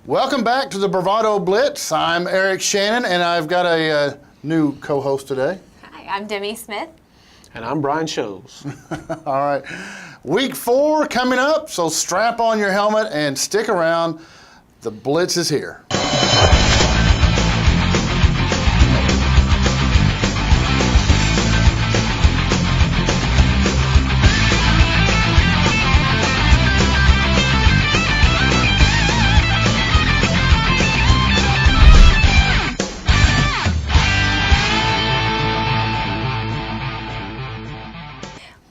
Welcome back to the Bravado Blitz. I'm Eric Shannon, and I've got a new co-host today. Hi, I'm Demi Smith. And I'm Brian Shows. All right. Week 4 coming up, so strap on your helmet and stick around. The Blitz is here.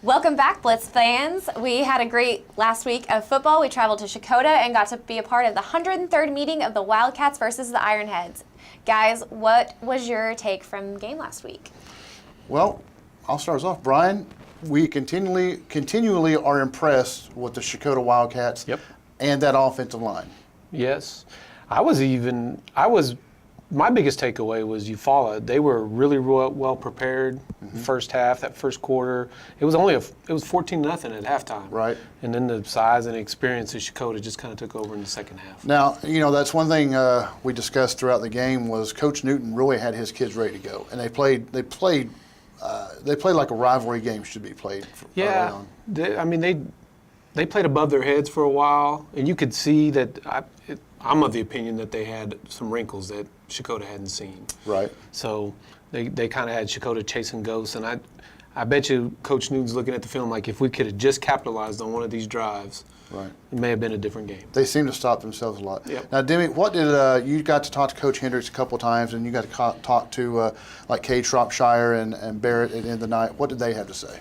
Welcome back, Blitz fans. We had a great last week of football. We traveled to Checotah and got to be a part of the 103rd meeting of the Wildcats versus the Ironheads. Guys, what was your take from the game last week? Well, I'll start us off. Brian, we continually are impressed with the Checotah Wildcats and that offensive line. Yes. My biggest takeaway was Eufaula. They were really well prepared first half, that first quarter. It was 14-0 at halftime. Right. And then the size and experience of Checotah just kind of took over in the second half. Now, that's one thing we discussed throughout the game was Coach Newton really had his kids ready to go, and they played like a rivalry game should be played. Yeah. They played above their heads for a while, and you could see that I'm of the opinion that they had some wrinkles that Checotah hadn't seen. Right. So they kind of had Checotah chasing ghosts, and I bet you Coach Newton's looking at the film like if we could have just capitalized on one of these drives, right, it may have been a different game. They seem to stop themselves a lot. Yep. Now, Demi, what did you got to talk to Coach Hendricks a couple of times, and you got to talk to like Cade Shropshire and Barrett at the end of the night. What did they have to say?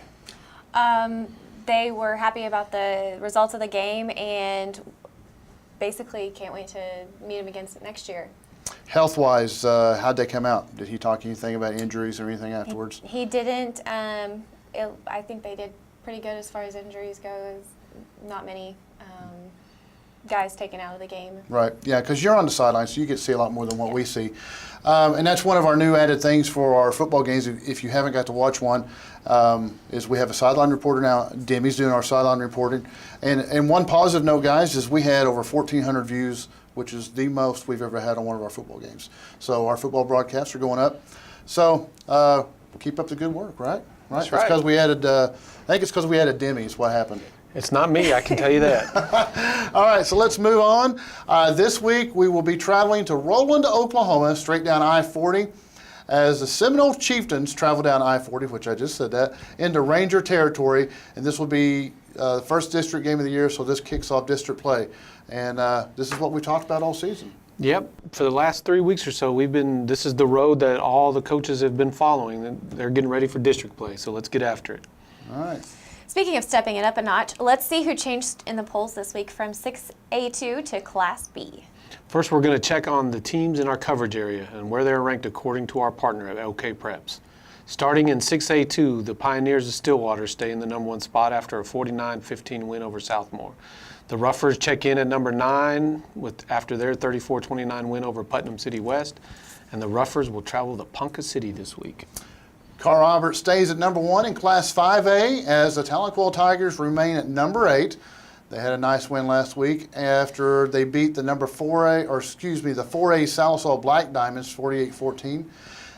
They were happy about the results of the game and basically can't wait to meet them again next year. Health-wise, how'd they come out? Did he talk anything about injuries or anything afterwards? He didn't. I think they did pretty good as far as injuries goes. Not many guys taken out of the game. Right, yeah, because you're on the sideline, so you get to see a lot more than what we see. And that's one of our new added things for our football games. If you haven't got to watch one, is we have a sideline reporter now. Demi's doing our sideline reporting. And one positive note, guys, is we had over 1,400 views, which is the most we've ever had on one of our football games. So our football broadcasts are going up. So keep up the good work, right? That's right. Because we added, I think it's because we added Demi is what happened. It's not me, I can tell you that. All right, so let's move on. This week we will be traveling to Roland, Oklahoma, straight down I-40, as the Seminole Chieftains travel down I-40, which I just said that, into Ranger territory, and this will be the first district game of the year, so this kicks off district play. And this is what we talked about all season. Yep, for the last 3 weeks or so, this is the road that all the coaches have been following. They're getting ready for district play, so let's get after it. All right. Speaking of stepping it up a notch, let's see who changed in the polls this week from 6A2 to Class B. First, we're going to check on the teams in our coverage area and where they're ranked according to our partner at OK Preps. Starting in 6A2, the Pioneers of Stillwater stay in the number 1 spot after a 49-15 win over Southmore. The Ruffers check in at number 9 after their 34-29 win over Putnam City West, and the Ruffers will travel to Ponca City this week. Carl Robert stays at number 1 in Class 5A as the Tahlequah Tigers remain at number 8. They had a nice win last week after they beat the the 4A Salisal Black Diamonds 48-14.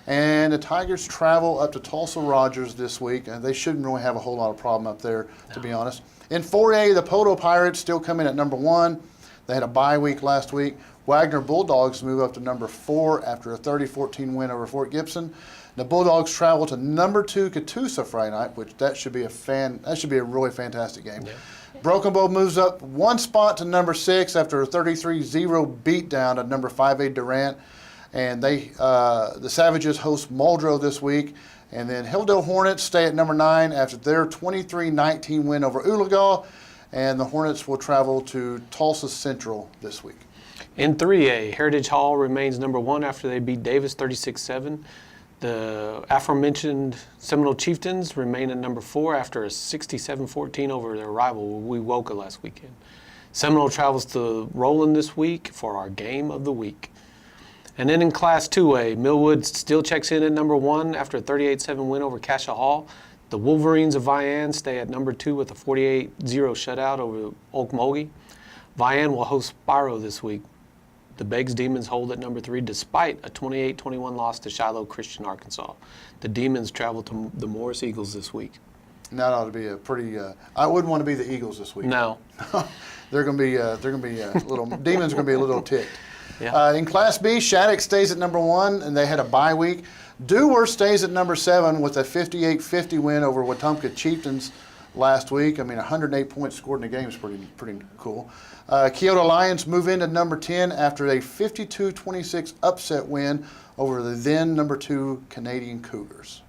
And the Tigers travel up to Tulsa Rogers this week, and they shouldn't really have a whole lot of problem up there, to be honest. In 4A, the Poto Pirates still come in at number 1. They had a bye week last week. Wagner Bulldogs move up to number 4 after a 30-14 win over Fort Gibson. The Bulldogs travel to number 2 Catoosa Friday night, which that should be a really fantastic game. Yeah. Broken Bow moves up 1 spot to number 6 after a 33-0 beatdown at number 5A Durant. And the Savages host Muldrow this week. And then Hilldale Hornets stay at number 9 after their 23-19 win over Oologah. And the Hornets will travel to Tulsa Central this week. In 3A, Heritage Hall remains number 1 after they beat Davis 36-7. The aforementioned Seminole Chieftains remain at number 4 after a 67-14 over their rival Wewoka last weekend. Seminole travels to Roland this week for our game of the week. And then in Class 2A, Millwood still checks in at number 1 after a 38-7 win over Cassia Hall. The Wolverines of Vian stay at number 2 with a 48-0 shutout over Okmulgee. Vian will host Spiro this week. The Beggs Demons hold at number 3 despite a 28-21 loss to Shiloh Christian Arkansas. The Demons travel to the Morris Eagles this week. And that ought to be a pretty. I wouldn't want to be the Eagles this week. No. They're going to be. Little Demons are going to be a little ticked. Yeah. In Class B, Shattuck stays at number 1, and they had a bye week. Dewar stays at number 7 with a 58-50 win over Wetumpka Chieftains last week. I mean, 108 points scored in the game is pretty cool. Checotah Lions move into number 10 after a 52-26 upset win over the then number 2 Canadian Cougars.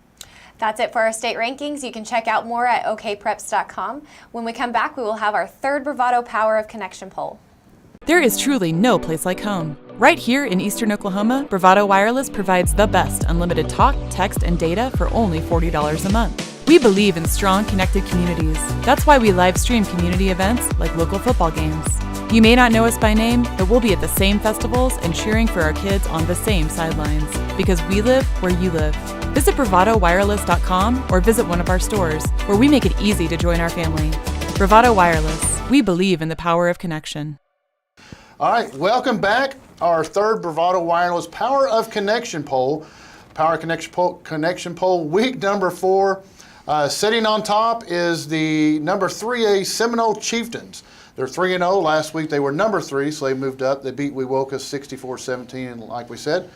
That's it for our state rankings. You can check out more at okpreps.com. When we come back, we will have our third Bravado Power of Connection poll. There is truly no place like home. Right here in Eastern Oklahoma, Bravado Wireless provides the best unlimited talk, text, and data for only $40 a month. We believe in strong, connected communities. That's why we live stream community events like local football games. You may not know us by name, but we'll be at the same festivals and cheering for our kids on the same sidelines. Because we live where you live. Visit bravadowireless.com or visit one of our stores, where we make it easy to join our family. Bravado Wireless. We believe in the power of connection. All right, welcome back. Our third Bravado Wireless Power of Connection poll. Power Connection poll, week number 4. Sitting on top is the number 3A Seminole Chieftains. They're 3-0. Last week they were number 3, so they moved up. They beat Wewoka 64-17, like we said.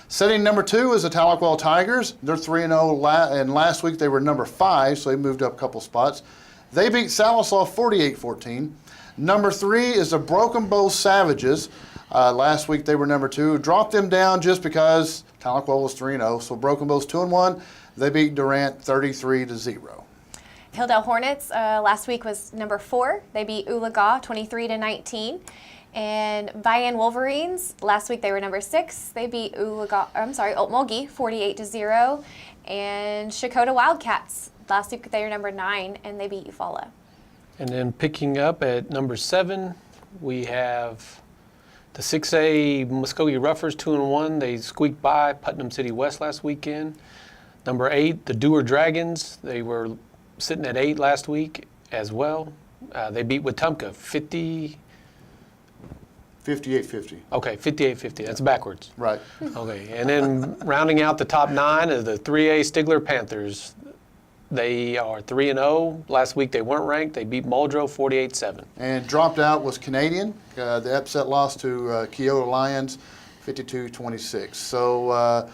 Sitting number 2 is the Tahlequah Tigers. They're 3-0, and last week they were number 5, so they moved up a couple spots. They beat Sallisaw 48-14. Number 3 is the Broken Bow Savages. Last week they were number 2. Dropped them down just because Tahlequah was 3-0. So Broken Bow's 2-1. They beat Durant 33-0. Hilldale Hornets last week was number 4. They beat Oolagaw 23-19. And Vian Wolverines last week they were number 6. They beat Okmulgee 48-0. And Checotah Wildcats last week they were number 9 and they beat Eufaula. And then picking up at number 7, we have the 6A Muskogee Ruffers 2-1. They squeaked by Putnam City West last weekend. Number 8, the Dewar Dragons. They were sitting at 8 last week as well. They beat Wetumpka 58-50. Okay, 58-50. That's backwards. Right. Okay, and then rounding out the top 9 is the 3A Stigler Panthers. They are 3-0. Last week they weren't ranked. They beat Muldrow 48-7. And dropped out was Canadian. The upset loss to Checotah Lions 52-26. So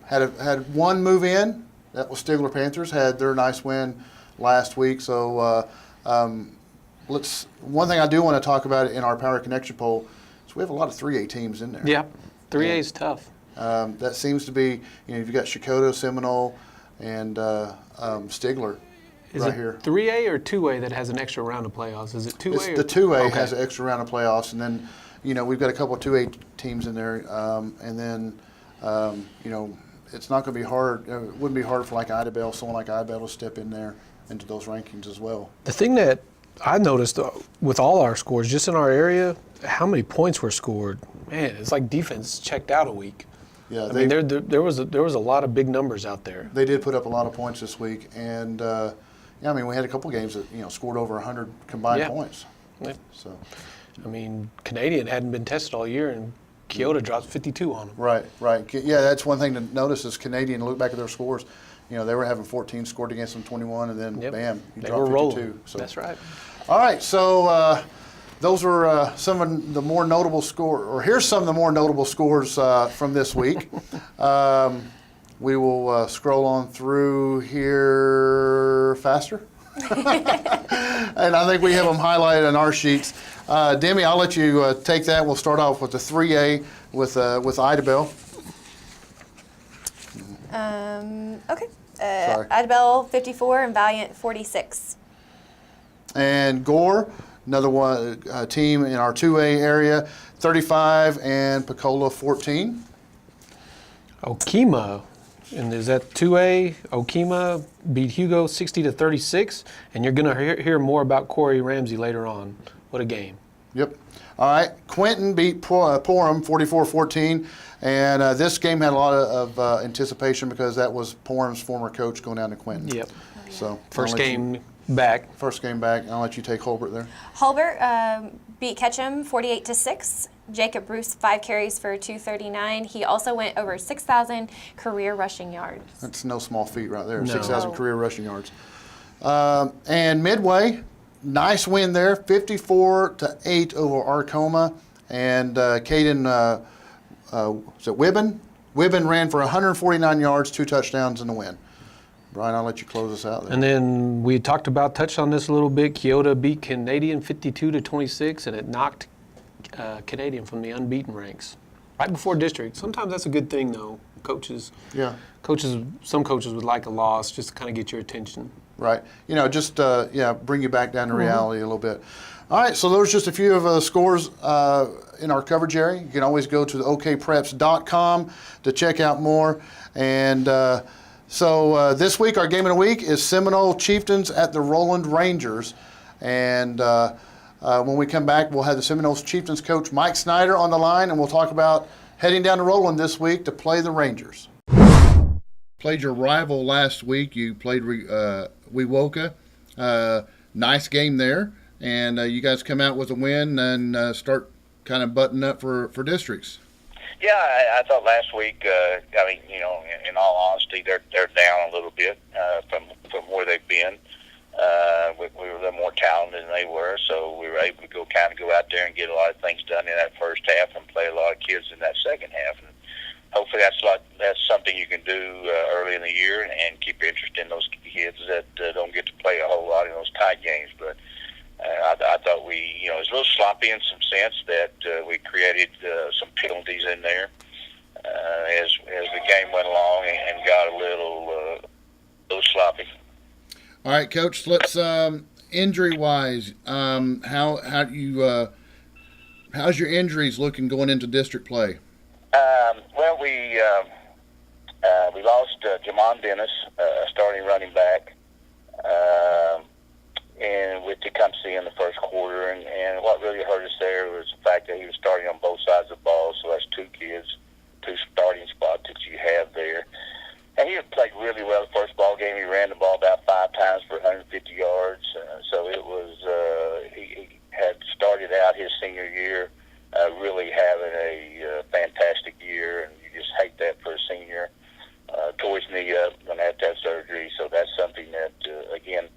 had one move in. That was Stigler Panthers. Had their nice win last week. So one thing I do want to talk about in our Power Connection poll is we have a lot of 3A teams in there. Yeah, 3A is tough. That seems to be, you've got Checotah, Seminole, and Stigler Is right it here. 3A or 2A that has an extra round of playoffs? Is it 2A? It's the 2A has an extra round of playoffs, and then we've got a couple of 2A teams in there, and then it's not going to be hard. It wouldn't be hard for like Idabel, someone like Idabel to step in there into those rankings as well. The thing that I noticed with all our scores, just in our area, how many points were scored. Man, it's like defense checked out a week. Yeah, I mean, there was a lot of big numbers out there. They did put up a lot of points this week, and we had a couple games that scored over 100 combined points. Yeah. So, I mean, Canadian hadn't been tested all year, and Checotah dropped 52 on them. Right. Yeah, that's one thing to notice is Canadian. Look back at their scores. They were having 14 scored against them, 21, and then bam, you they dropped were 52. rolling. So. That's right. All right, so those were some of the more notable here's some of the more notable scores from this week. We will scroll on through here faster. And I think we have them highlighted on our sheets. Demi, I'll let you take that. We'll start off with the 3A with Idabel. Okay. Sorry. Idabel 54 and Valiant 46. And Gore, another one team in our 2A area, 35, and Pecola 14. Okemah, and is that 2A? Okemah beat Hugo 60-36, and you're going to hear more about Corey Ramsey later on. What a game. Yep. All right. Quinton beat Porham 44-14, and this game had a lot of anticipation because that was Porham's former coach going down to Quinton. Yep. So First game back. First game back. I'll let you take Holbert there. Holbert beat Ketchum 48-6. Jacob Bruce, 5 carries for 239. He also went over 6,000 career rushing yards. That's no small feat right there, No. 6,000 No. career rushing yards. And Midway, nice win there, 54-8 over Arcoma. And Caden, is it Wibben? Wibben ran for 149 yards, 2 touchdowns in the win. Brian, I'll let you close us out there. And then we touched on this a little bit. Checotah beat Canadian 52-26, and it knocked Canadian from the unbeaten ranks right before district. Sometimes that's a good thing, though. Some coaches would like a loss just to kind of get your attention. Right. Just bring you back down to reality a little bit. All right, so those are just a few of the scores in our coverage area. You can always go to the okpreps.com to check out more. And so this week, our game of the week is Seminole Chieftains at the Roland Rangers. And when we come back, we'll have the Seminoles Chieftains coach Mike Snyder on the line, and we'll talk about heading down to Roland this week to play the Rangers. Played your rival last week. You played Wewoka. Nice game there. And you guys come out with a win and start kind of buttoning up for districts. Yeah, I thought last week, in all honesty, they're down a little bit from where they've been. We were a little more talented than they were, so we were able to go out there and get a lot of things done in that first half and play a lot of kids in that second half. And hopefully that's something you can do early in the year and keep your interest in those kids that don't get to play a whole lot in those tight games. But I thought it was a little sloppy in some sense that we created some penalties in there as the game went along and got a little sloppy. All right, Coach. Let's injury-wise. How's your injuries looking going into district play? Well, we lost Jamon Dennis, starting running back, and with Tecumseh in the first quarter. And what really hurt us there was the fact that he was starting on both sides of the ball. So that's 2 kids, 2 starting spots that you have there. And he had played really well the first ball game. He ran the ball about 5 times for 150 yards. So it was he had started out his senior year really having a fantastic year, and you just hate that for a senior. Tore his knee up, going to have to have surgery. So that's something that, again,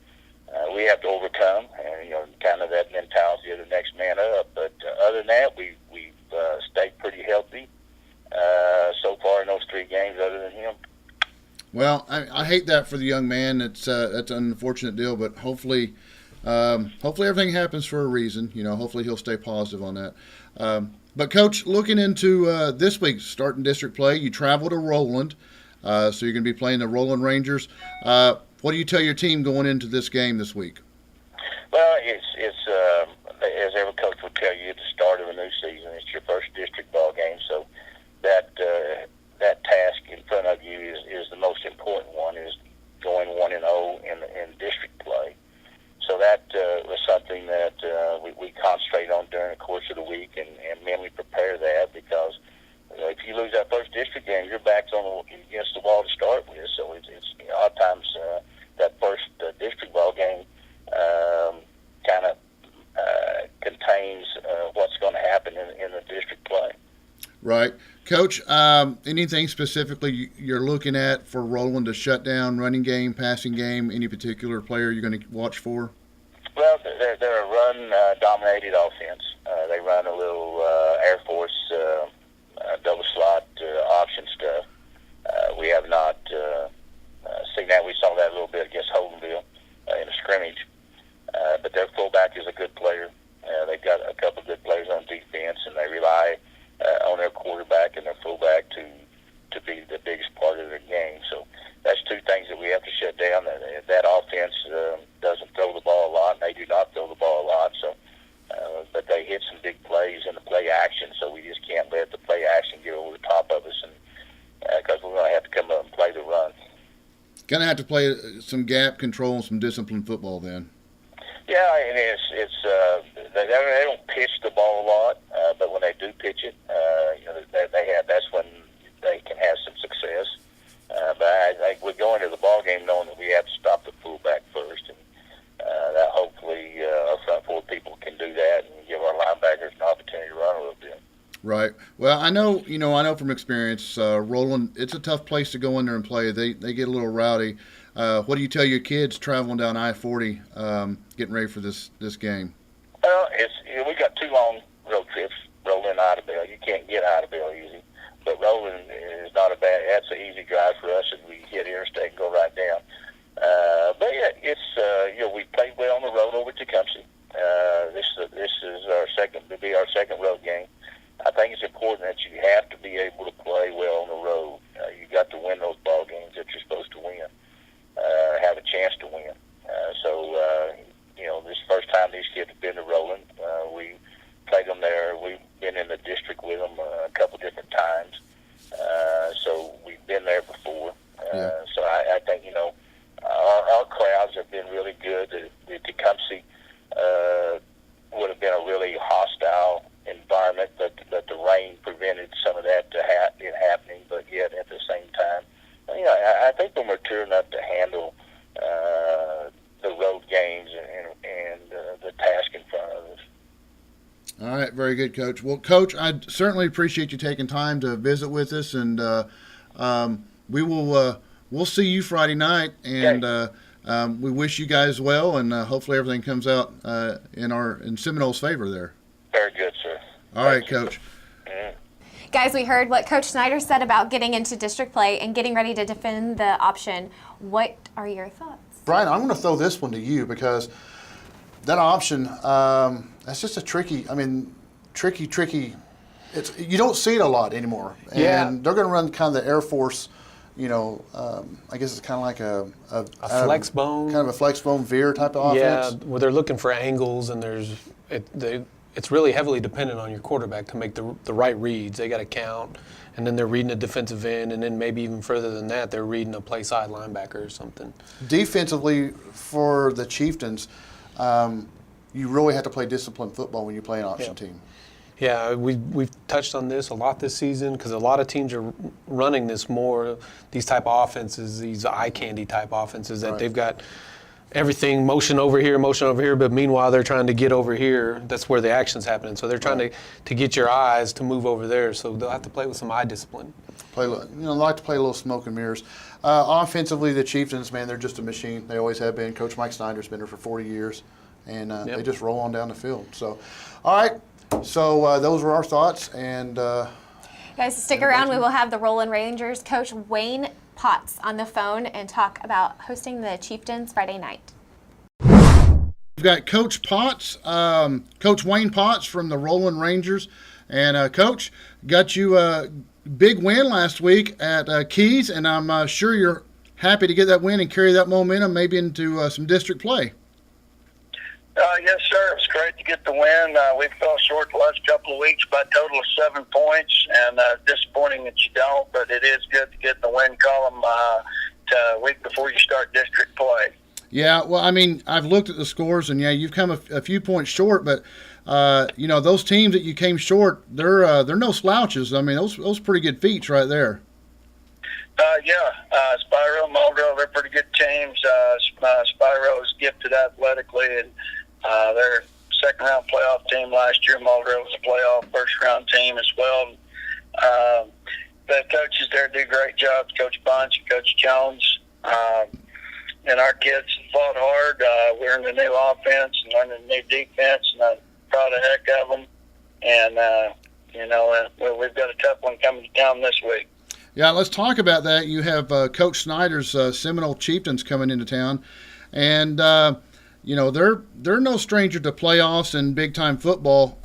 we have to overcome, and kind of that mentality of the next man up. But other than that, we've stayed pretty healthy so far in those 3 games, other than him. Well, I hate that for the young man. That's an unfortunate deal, but hopefully everything happens for a reason. Hopefully he'll stay positive on that. But Coach, looking into this week's starting district play, you travel to Roland, so you're going to be playing the Roland Rangers. What do you tell your team going into this game this week? Well, it's as every coach will tell you, at the start of a new season, it's your first district ball game, so that task in front of you is the most important one, is going 1-0 in district play. So that was something that we concentrate on during the course of the week and mentally prepare that, because if you lose that first district game, your back's against the wall to start with. So it's a lot of times that first district ball game kind of contains what's going to happen in the district play. Right. Coach, anything specifically you're looking at for Roland to shut down, running game, passing game, any particular player you're going to watch for? Well, they're a run-dominated offense. They run a little Air Force double slot option stuff. We have not seen that. We saw that a little bit against Holdenville in a scrimmage. But their fullback is a good player. They've got a couple of good players on defense, and they rely on their quarterback and their fullback to be the biggest part of their game. So that's 2 things that we have to shut down. That offense doesn't throw the ball a lot, and they do not throw the ball a lot. So, but they hit some big plays in the play action, so we just can't let the play action get over the top of us, and because we're going to have to come up and play the run. Going to have to play some gap control and some disciplined football then. Yeah, and they don't pitch the ball a lot, but when they do pitch it, that's when they can have some success. But I think we go into the ball game knowing that we have to stop the fullback first, and that hopefully our front 4 people can do that and give our linebackers an opportunity to run a little bit. Right. Well, I know from experience, Roland, it's a tough place to go in there and play. They get a little rowdy. What do you tell your kids traveling down I-40, getting ready for this game? Well, we got 2 long road trips, Roland and Idabel. You can't get Idabel easy, but Roland is not a bad. That's an easy drive for us, and we hit interstate and go right down. But yeah, it's we played well on the road over at Tecumseh. This is our second road game. I think it's important that you have to be able to play well on the road. You got to win those ball games that you're supposed to win, have a chance to win. This first time these kids have been to Roland, we played them there. We've been in the district with them a couple different times, so we've been there before. So I think our crowds have been really good. The Tecumseh would have been a really hostile environment, but the rain prevented some of that happening. But yet at the same time, I think we're mature enough to handle the road games and the task in front of us. All right, very good, Coach. Well, Coach, I certainly appreciate you taking time to visit with us, and we'll see you Friday night, and we wish you guys well, and hopefully everything comes out in Seminole's favor there. Very good, sir. All right, Coach. Guys, we heard what Coach Snyder said about getting into district play and getting ready to defend the option. What are your thoughts? Brian, I'm going to throw this one to you because that option, that's just a tricky. You don't see it a lot anymore. And they're going to run kind of the Air Force, I guess it's kind of like a flex bone. Kind of a flex bone veer type of offense. Yeah, where they're looking for angles, and it's really heavily dependent on your quarterback to make the right reads. They got to count, and then they're reading a defensive end, and then maybe even further than that, they're reading a play side linebacker or something. Defensively, for the Chieftains, you really have to play disciplined football when you play an option team. Yeah, we've touched on this a lot this season because a lot of teams are running these type of offenses, these eye candy type offenses that they've got everything motion over here, but meanwhile they're trying to get over here. That's where the action's happening. So they're trying to get your eyes to move over there. So they'll have to play with some eye discipline. Like to play a little smoke and mirrors. Offensively, the Chieftains, man, they're just a machine. They always have been. Coach Mike Snyder's been there for 40 years, and they just roll on down the field. So, all right. So those were our thoughts, and guys, stick around. We will have the Roland Rangers coach Wayne Potts on the phone and talk about hosting the Chieftains Friday night. We've got Coach Potts, Coach Wayne Potts from the Roland Rangers, and Coach, got you a big win last week at Keys, and I'm sure you're happy to get that win and carry that momentum maybe into some district play. Yes, sir. It was great to get the win. We fell short the last couple of weeks by a total of 7 points, and disappointing that you don't, but it is good to get the win column a week before you start district play. Yeah, well, I've looked at the scores, and you've come a few points short, but those teams that you came short, they're no slouches. Those pretty good feats right there. Spyro, Muldrow, they're pretty good teams. Spyro is gifted athletically, and they're second-round playoff team last year. Muldrow was a playoff first-round team as well. The coaches there do great jobs, Coach Bunch and Coach Jones. And our kids fought hard. We're in the new offense and learning the new defense, and I'm proud of heck of them. And, we've got a tough one coming to town this week. Yeah, let's talk about that. You have Coach Snyder's Seminole Chieftains coming into town, and they're no stranger to playoffs and big time football.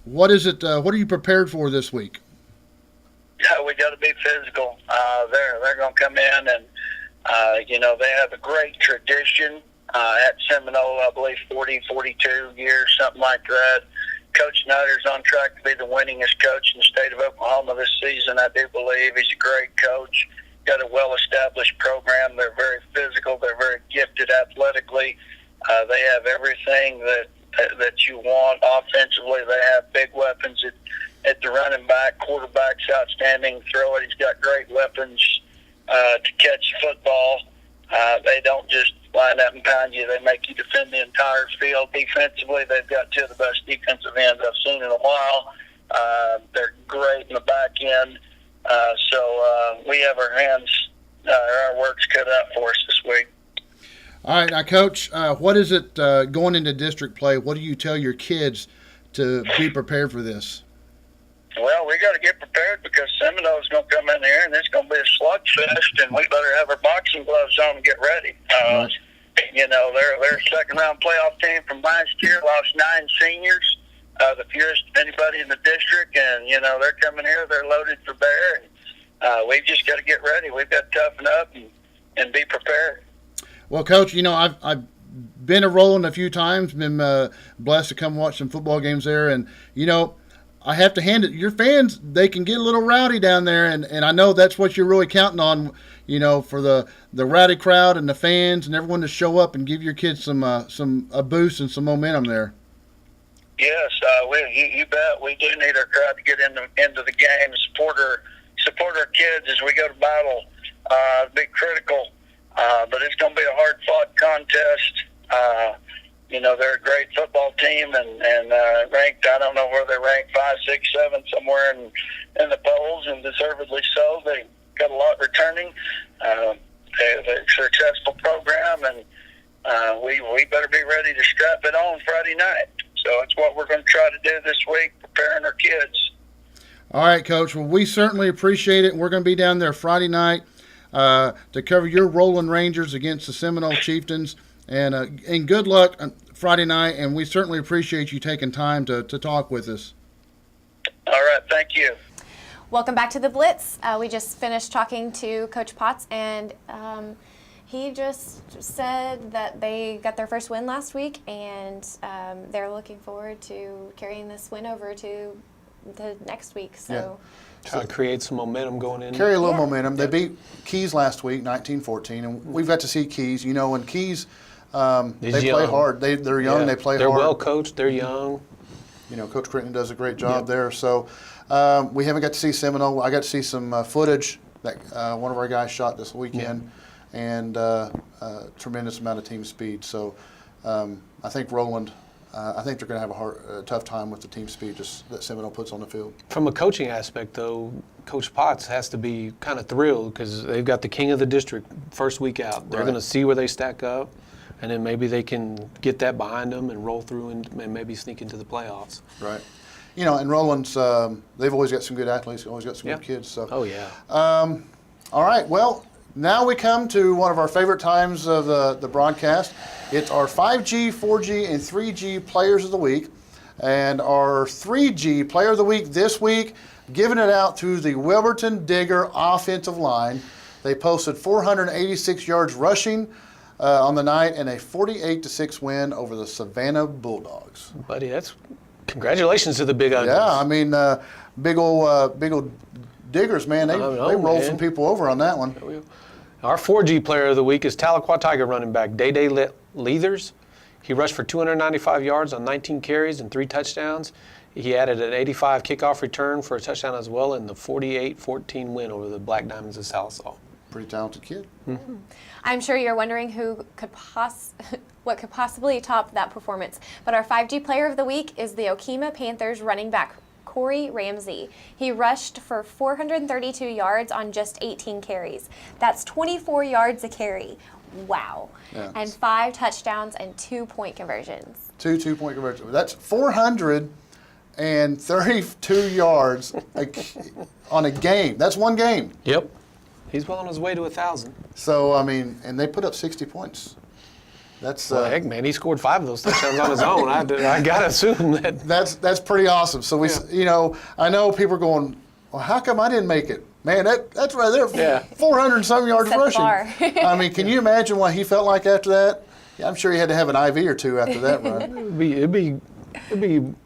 What is it? What are you prepared for this week? Yeah, we got to be physical. They're going to come in, and they have a great tradition at Seminole. I believe 42 years, something like that. Coach Snyder's on track to be the winningest coach in the state of Oklahoma this season, I do believe. He's a great coach, got a well-established program. They're very physical. They're very gifted athletically. They have everything that you want offensively. They have big weapons at the running back. Quarterback's outstanding. Throw it. He's got great weapons to catch football. They don't just line up and pound you. They make you defend the entire field. Defensively, they've got two of the best defensive ends I've seen in a while. They're great in the back end. So we have our work's cut out for us this week. All right, now, Coach, what is it going into district play? What do you tell your kids to be prepared for this? Well, we got to get prepared because Seminole's going to come in here and it's going to be a slugfest, and we better have our boxing gloves on and get ready. Right. You know, they're a second-round playoff team from last year, lost 9 seniors, the fewest of anybody in the district, and, you know, they're coming here, they're loaded for bear, and we've just got to get ready. We've got to toughen up and be prepared. Well, Coach, you know, I've been to Roland a few times, been blessed to come watch some football games there, and, you know, I have to hand it, your fans, they can get a little rowdy down there, and I know that's what you're really counting on, you know, for the rowdy crowd and the fans and everyone to show up and give your kids some a boost and some momentum there. Yes, you bet. We do need our crowd to get into the game and support our kids as we go to battle. Be critical, but it's going to be a hard-fought contest. You know, they're a great football team and ranked, I don't know where they're ranked, 5, 6, 7, somewhere in the polls, and deservedly so. They got a lot returning. They're a successful program, and we better be ready to strap it on Friday night. So that's what we're going to try to do this week, preparing our kids. All right, Coach. Well, we certainly appreciate it. We're going to be down there Friday night to cover your Roland Rangers against the Seminole Chieftains. And good luck on Friday night, and we certainly appreciate you taking time to talk with us. All right, thank you. Welcome back to the Blitz. We just finished talking to Coach Potts, and he just said that they got their first win last week, and they're looking forward to carrying this win over to the next week. So. Yeah. Try to create some momentum going in. Carry a little momentum. They beat Keys last week, 19-14, and we've got to see Keys. You know, when Keys, they play hard. They're young. Yeah. They play hard. They're well coached. They're young. You know, Coach Crittenden does a great job there. So we haven't got to see Seminole. I got to see some footage that one of our guys shot this weekend, and tremendous amount of team speed. So I think Roland. I think they're going to have a tough time with the team speed that Seminole puts on the field. From a coaching aspect, though, Coach Potts has to be kind of thrilled because they've got the king of the district first week out. They're going to see where they stack up, and then maybe they can get that behind them and roll through and maybe sneak into the playoffs. Right. You know, and Roland's, they've always got some good athletes, always got some good kids. So. Oh, yeah. All right, well, now we come to one of our favorite times of the broadcast. It's our 5G, 4G, and 3G Players of the Week. And our 3G Player of the Week this week, giving it out to the Wilburton Digger offensive line. They posted 486 yards rushing on the night and a 48-6 win over the Savannah Bulldogs. Buddy, congratulations to the Big Ugly. Yeah, I mean, big old Diggers, man. They rolled some people over on that one. Our 4G Player of the Week is Tahlequah Tiger running back Day Leathers. He rushed for 295 yards on 19 carries and 3 touchdowns. He added an 85 kickoff return for a touchdown as well in the 48-14 win over the Black Diamonds of Salisaw. Pretty talented kid. Mm-hmm. I'm sure you're wondering what could possibly top that performance. But our 5G Player of the Week is the Okemah Panthers running back Corey Ramsey. He rushed for 432 yards on just 18 carries. That's 24 yards a carry. Wow. Yeah. And 5 touchdowns and 2-point conversions. 2 2-point conversions. That's 432 yards on a game. That's one game. Yep. He's well on his way to 1,000. So, I mean, and they put up 60 points. That's heck, man, he scored 5 of those touchdowns on his own. I gotta assume that. That's pretty awesome. So you know, I know people are going, well, how come I didn't make it? Man, that's right there. Yeah. 400 and some yards rushing. I mean, can you imagine what he felt like after that? Yeah, I'm sure he had to have an IV or 2 after that run. It'd be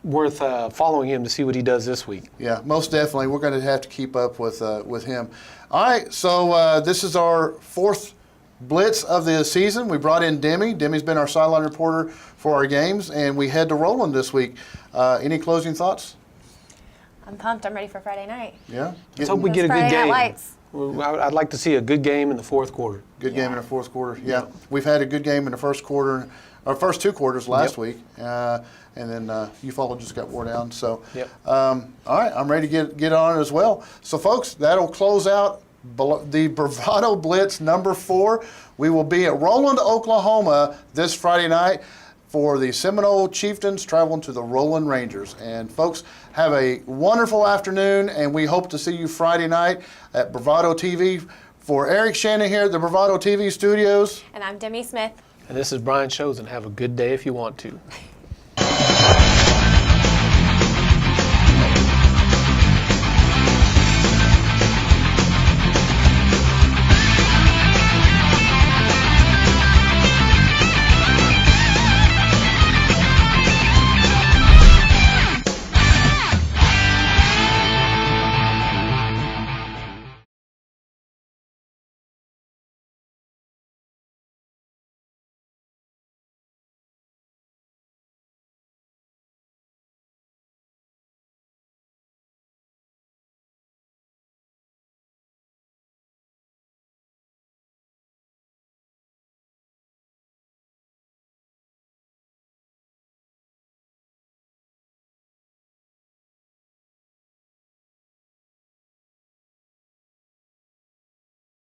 worth following him to see what he does this week. Yeah, most definitely. We're going to have to keep up with him. All right, so this is our 4th Blitz of the season. We brought in Demi. Demi's been our sideline reporter for our games, and we head to Roland this week. Any closing thoughts? I'm pumped. I'm ready for Friday night. Yeah? Let's hope we get a good game. Lights. I'd like to see a good game in the 4th quarter. Good game in the 4th quarter, yeah. We've had a good game in the 1st quarter. our first 2 quarters last week, and then Eufaula just got wore down. So, all right, I'm ready to get on it as well. So, folks, that'll close out the Bravado Blitz number 4. We will be at Roland, Oklahoma this Friday night for the Seminole Chieftains traveling to the Roland Rangers. And folks, have a wonderful afternoon, and we hope to see you Friday night at Bravado TV. For Eric Shannon here at the Bravado TV studios. And I'm Demi Smith. And this is Brian Shows, and have a good day if you want to.